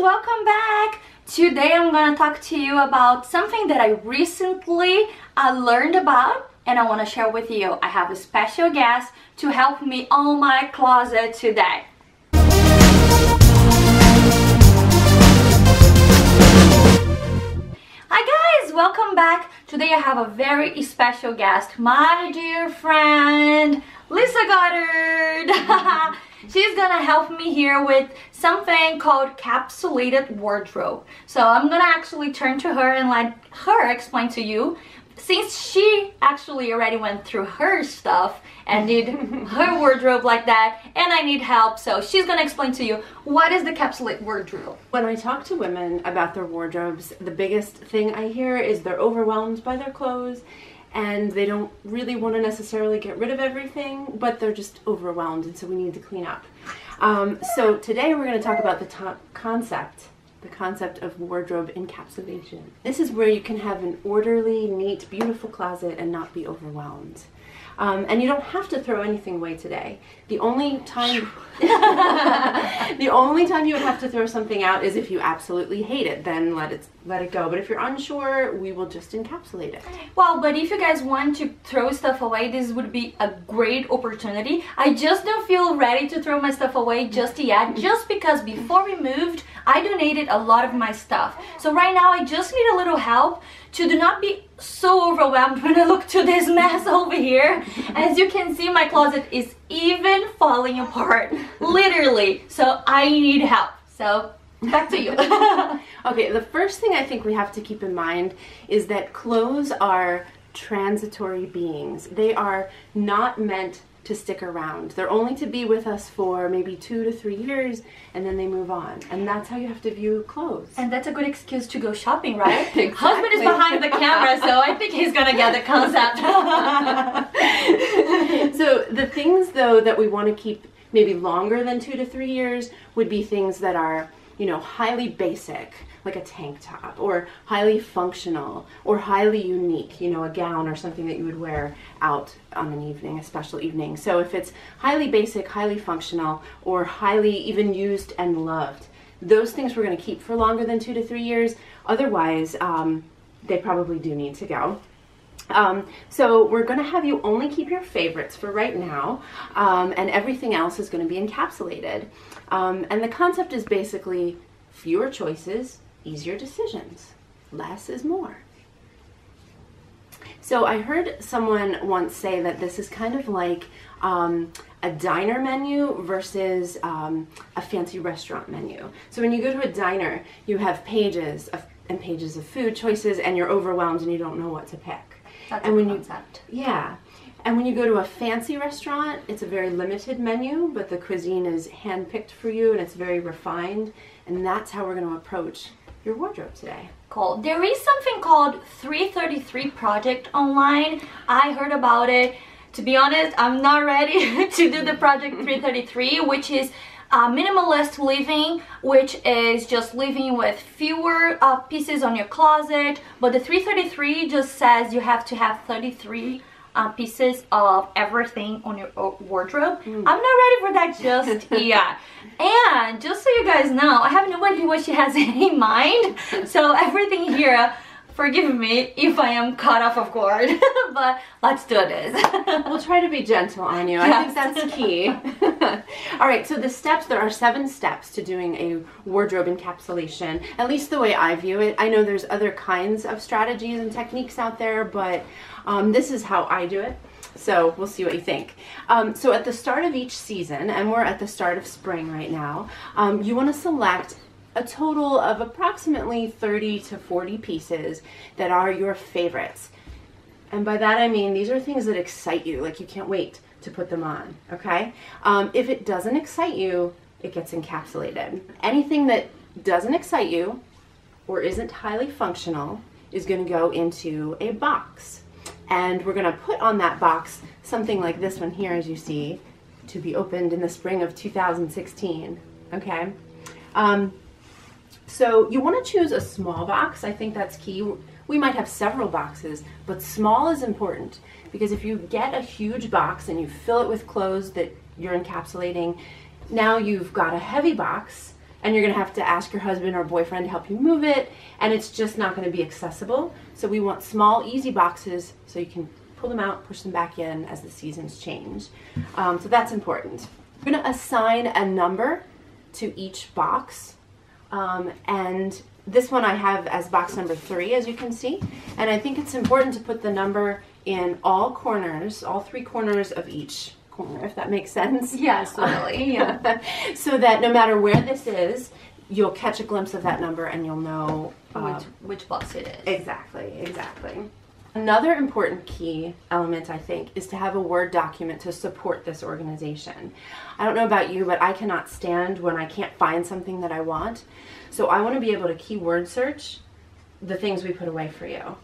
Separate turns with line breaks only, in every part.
welcome back. Today I'm gonna talk to you about something that I recently learned about and I want to share with you. I have a special guest to help me on my closet today. Hi guys, welcome back. Today I have a very special guest, my dear friend Lisa Goddard. She's gonna help me here with something called capsulated wardrobe. So I'm gonna actually turn to her and let her explain to you, since she actually already went through her stuff and did her wardrobe like that, and I need help. So she's gonna explain to you what is the capsulated wardrobe.
When I talk to women about their wardrobes, the biggest thing I hear is they're overwhelmed by their clothes and they don't really want to necessarily get rid of everything, but they're just overwhelmed, and so we need to clean up. So today we're going to talk about the concept of wardrobe encapsulation. This is where you can have an orderly, neat, beautiful closet and not be overwhelmed. And you don't have to throw anything away today. The only time the only time you would have to throw something out is if you absolutely hate it, then let it go. But if you're unsure, we will just encapsulate it.
Well, but if you guys want to throw stuff away, this would be a great opportunity. I just don't feel ready to throw my stuff away just yet, just because before we moved, I donated a lot of my stuff. So right now I just need a little help to do not be so overwhelmed when I look to this mess over here. As you can see, my closet is even falling apart, literally. So I need help. So back to you.
Okay, the first thing I think we have to keep in mind is that clothes are transitory beings. They are not meant to stick around. They're only to be with us for maybe 2 to 3 years, and then they move on. And that's how you have to view clothes.
And that's a good excuse to go shopping, right?
Exactly.
Husband is behind the camera, so I think he's gonna get the concept.
So the things, though, that we want to keep maybe longer than 2 to 3 years would be things that are, you know, highly basic, like a tank top, or highly functional, or highly unique, you know, a gown or something that you would wear out on an evening, a special evening. So if it's highly basic, highly functional, or highly even used and loved, those things we're going to keep for longer than 2 to 3 years. Otherwise, they probably do need to go. So we're going to have you only keep your favorites for right now, and everything else is going to be encapsulated. And the concept is basically fewer choices, easier decisions. Less is more. So I heard someone once say that this is kind of like a diner menu versus a fancy restaurant menu. So when you go to a diner, you have pages and pages of food choices, and you're overwhelmed and you don't know what to pick.
That's
and
a
when
concept.
Yeah. And when you go to a fancy restaurant, it's a very limited menu, but the cuisine is hand-picked for you and it's very refined. And that's how we're going to approach your wardrobe today.
Cool. There is something called 333 project online. I heard about it. To be honest, I'm not ready to do the project 333, which is minimalist living, which is just living with fewer pieces on your closet. But the 333 just says you have to have 33 pieces of everything on your wardrobe. I'm not ready for that just yet. And just so you guys know, I have no idea what she has in mind. So everything here, forgive me if I am caught off guard, but let's do this.
We'll try to be gentle on you.
Yes.
I think that's key. All right, so the steps, there are 7 steps to doing a wardrobe encapsulation, at least the way I view it. I know there's other kinds of strategies and techniques out there, but this is how I do it. So we'll see what you think. So at the start of each season, and we're at the start of spring right now, you want to select a total of approximately 30 to 40 pieces that are your favorites. And by that I mean these are things that excite you, like you can't wait to put them on, okay? If it doesn't excite you, it gets encapsulated. Anything that doesn't excite you or isn't highly functional is going to go into a box. And we're going to put on that box something like this one here, as you see, to be opened in the spring of 2016, okay? So you want to choose a small box. I think that's key. We might have several boxes, but small is important, because if you get a huge box and you fill it with clothes that you're encapsulating, now you've got a heavy box and you're gonna have to ask your husband or boyfriend to help you move it, and it's just not gonna be accessible. So we want small, easy boxes so you can pull them out, push them back in as the seasons change. So that's important. We're gonna assign a number to each box, and this one I have as box number 3, as you can see, and I think it's important to put the number in all corners, all 3 corners of each corner, if that makes sense.
Yes, totally. Yeah.
So that no matter where this is, you'll catch a glimpse of that number and you'll know
which box it is.
Exactly, exactly. Another important key element, I think, is to have a Word document to support this organization. I don't know about you, but I cannot stand when I can't find something that I want. So I want to be able to keyword search the things we put away for you.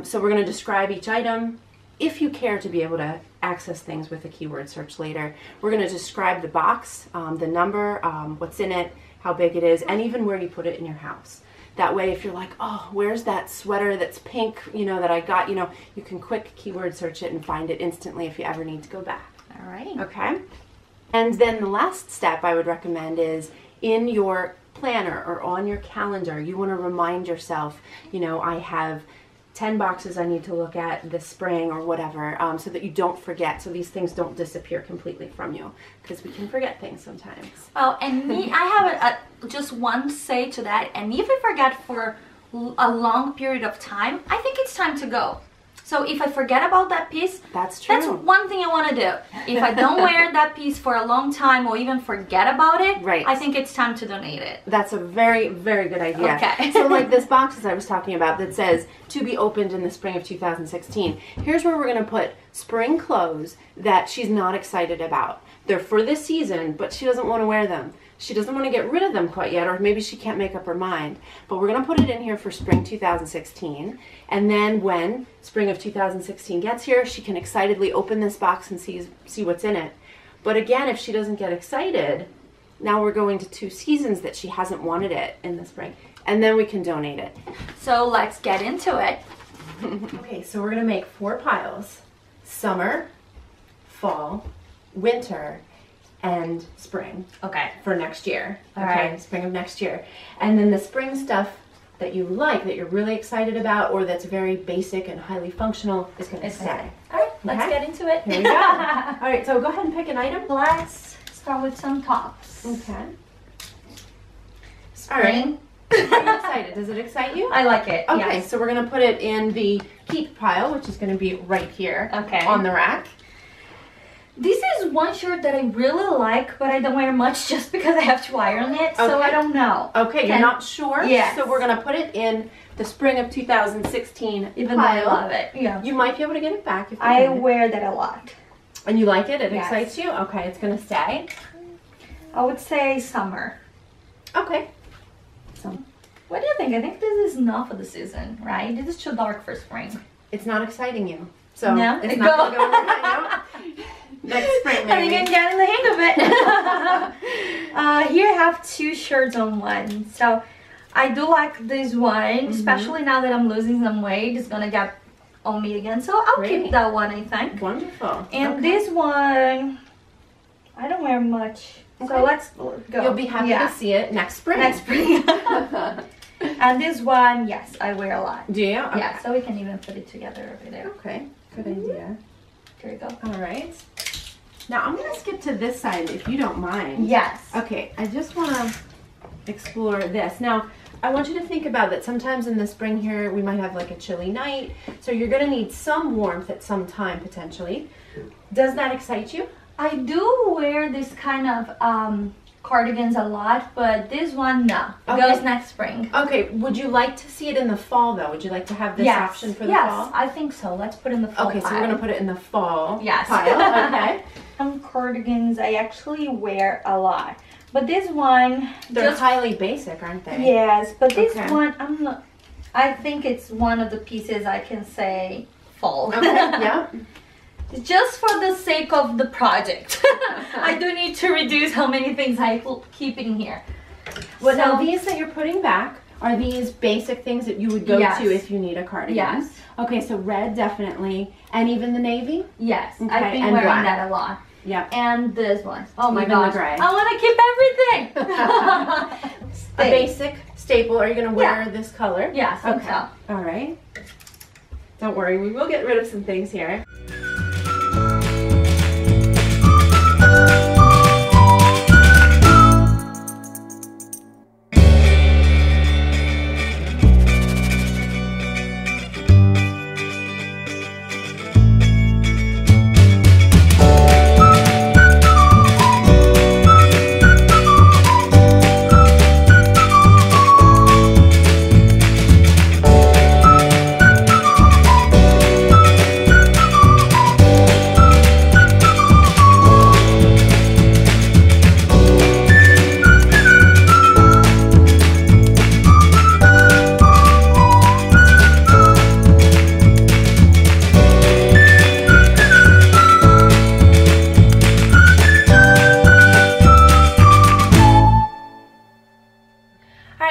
So we're going to describe each item. If you care to be able to access things with a keyword search later, we're going to describe the box, the number, what's in it, how big it is, and even where you put it in your house. That way, if you're like, oh, where's that sweater that's pink, you know, that I got, you know, you can quick keyword search it and find it instantly if you ever need to go back.
All right.
Okay. And then the last step I would recommend is in your planner or on your calendar, you want to remind yourself, you know, I have 10 boxes I need to look at this spring or whatever, so that you don't forget, so these things don't disappear completely from you, because we can forget things sometimes.
Well, and me, I have just one say to that, and if I forget for a long period of time, I think it's time to go. So if I forget about that piece,
that's true.
That's one thing I want to do. If I don't wear that piece for a long time or even forget about it,
right,
I think it's time to donate it.
That's a very, very good idea.
Okay.
So like this box as I was talking about that says to be opened in the spring of 2016. Here's where we're going to put spring clothes that she's not excited about. They're for this season, but she doesn't want to wear them. She doesn't want to get rid of them quite yet, or maybe she can't make up her mind. But we're going to put it in here for spring 2016. And then when spring of 2016 gets here, she can excitedly open this box and see what's in it. But again, if she doesn't get excited, now we're going to 2 seasons that she hasn't wanted it in the spring. And then we can donate it.
So let's get into it.
Okay, so we're going to make 4 piles. Summer, fall, winter, and spring.
Okay.
For next year.
All
okay,
right.
Spring of next year. And then the spring stuff that you like, that you're really excited about, or that's very basic and highly functional is going to stay.
All right, let's get into it.
Here we go. All right, so go ahead and pick an item.
Let's start with some tops.
Okay.
Spring.
All right. Are you excited? Does it excite you?
I like it.
Okay,
yes.
so we're going to put it in the keep pile, which is going to be right here on the rack.
This is one shirt that I really like, but I don't wear much just because I have to iron it, so I don't know.
Okay, you're not sure?
Yes.
So we're going to put it in the spring of 2016
Even
pile.
though I love it. Yeah.
You might be able to get it back if you
I
want it.
wear that a lot.
And you like it? It
Yes.
excites you? Okay, it's going to stay.
I would say summer.
Okay.
So, what do you think? I think this is enough for the season, right? This is too dark for spring.
It's not exciting you. So
no?
it's not going to go over that, no? Next spring, maybe.
I think I'm getting the hang of it. Here I have 2 shirts on one. So I do like this one, especially now that I'm losing some weight. It's gonna get on me again. So I'll keep that one, I think.
Wonderful.
And this one, I don't wear much. So let's go.
You'll be happy to see it next spring.
Next spring. And this one, yes, I wear a lot.
Do you? Okay.
Yeah, so we can even put it together over there.
Okay, good idea.
Here we go.
All right. Now I'm going to skip to this side if you don't mind.
Yes.
Okay, I just want to explore this. Now, I want you to think about that sometimes in the spring here we might have like a chilly night, so you're going to need some warmth at some time potentially. Does that excite you?
I do wear this kind of cardigans a lot, but this one, no. It goes next spring.
Okay, would you like to see it in the fall though? Would you like to have this option for the fall?
Yes, I think so. Let's put it in the fall
Okay, so we're going to put it in the fall
yes.
pile. Okay.
Some cardigans I actually wear a lot. But this one...
They're highly basic, aren't they?
Yes, but this one, I think it's one of the pieces I can say fall.
Okay, yeah.
Just for the sake of the project. I do need to reduce how many things I keep in here.
Well, now these that you're putting back, are these basic things that you would go to if you need a cardigan?
Yes.
Okay, so red definitely. And even the navy?
Yes,
Okay,
I've been wearing that a lot.
Yeah.
And this one. Oh my
Even the
gosh.
gray.
I want to keep everything.
A basic staple. Are you going to wear this color?
Yes.
Okay.
So.
All right. Don't worry. We will get rid of some things here.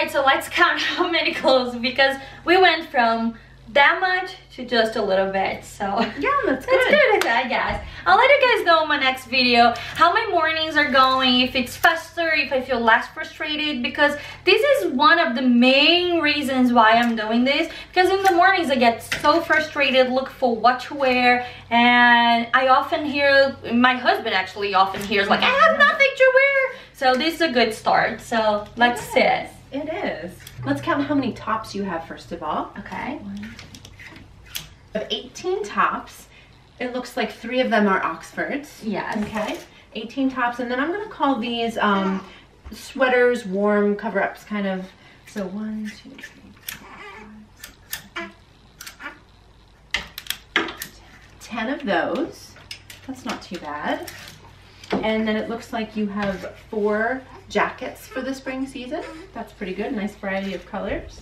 So let's count how many clothes, because we went from that much to just a little bit. So
yeah, that's good.
It's good, I guess. I'll let you guys know in my next video how my mornings are going, if it's faster, if I feel less frustrated, because this is one of the main reasons why I'm doing this, because in the mornings I get so frustrated, look for what to wear, and I often hear, my husband actually often hears like, I have nothing to wear. So this is a good start. So let's sit.
It is. Let's count how many tops you have first of all.
Okay.
You have 18 tops. It looks like 3 of them are Oxfords.
Yes.
Okay. 18 tops, and then I'm going to call these sweaters, warm cover-ups, kind of. So 1, 2, 3, 4, 5, 6, 7, 10 of those. That's not too bad. And then it looks like you have 4 jackets for the spring season. That's pretty good. Nice variety of colors.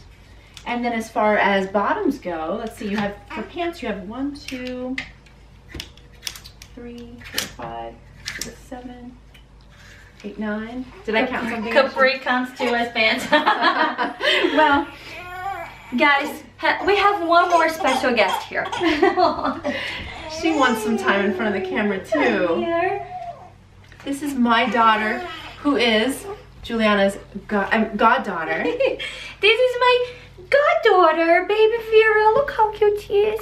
And then as far as bottoms go, let's see, you have, for pants, you have 1, 2, 3, 4, 5, 6, 7, 8, 9. Did I count something?
Capri counts too as pants.
Well,
guys, we have one more special guest here.
she wants some time in front of the camera too.
Here.
This is my daughter, who is Juliana's goddaughter.
This is my goddaughter, baby Vera. Look how cute she is.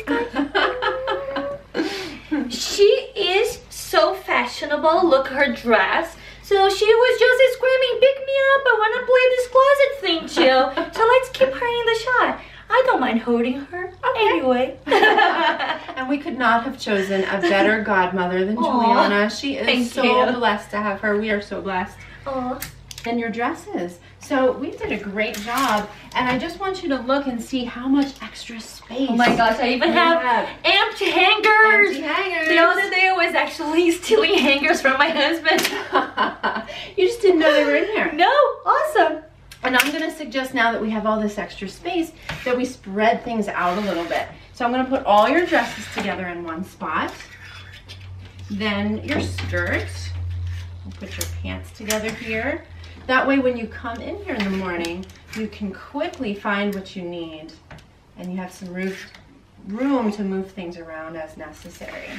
She is so fashionable. Look her dress. So she was just screaming, pick me up, I want to play this closet thing too. So let's keep her in the shot. I don't mind holding her. Okay. Anyway.
And we could not have chosen a better godmother than Juliana. She is so blessed to have her. We are so blessed.
Aww.
And your dresses. So we did a great job. And I just want you to look and see how much extra space.
Oh my gosh, I even have empty hangers.
Empty hangers.
The other day I was actually stealing hangers from my husband.
You just didn't know they were in here.
No, awesome.
And I'm going to suggest, now that we have all this extra space, that we spread things out a little bit. So I'm going to put all your dresses together in one spot. Then your skirt. We'll put your pants together here. That way when you come in here in the morning, you can quickly find what you need. And you have some room to move things around as necessary.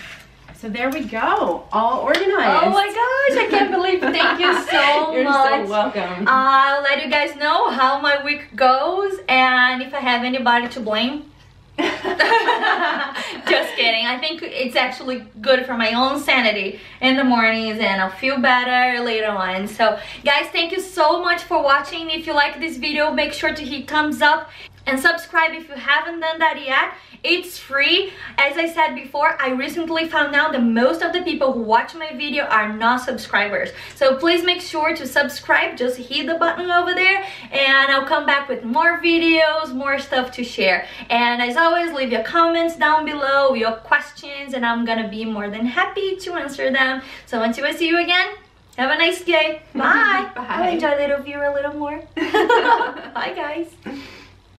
So there we go, all organized.
Oh my gosh, I can't believe it. Thank you so
You're
much.
You're so welcome.
I'll let you guys know how my week goes and if I have anybody to blame. Just kidding. I think it's actually good for my own sanity in the mornings, and I'll feel better later on. So guys, thank you so much for watching. If you like this video, make sure to hit thumbs up and subscribe if you haven't done that yet. It's free. As I said before, I recently found out that most of the people who watch my video are not subscribers. So please make sure to subscribe. Just hit the button over there and I'll come back with more videos, more stuff to share. And as always, leave your comments down below, your questions, and I'm gonna be more than happy to answer them. So until I see you again, have a nice day. Bye.
Bye.
I'll enjoy little Vera a little more. Bye guys.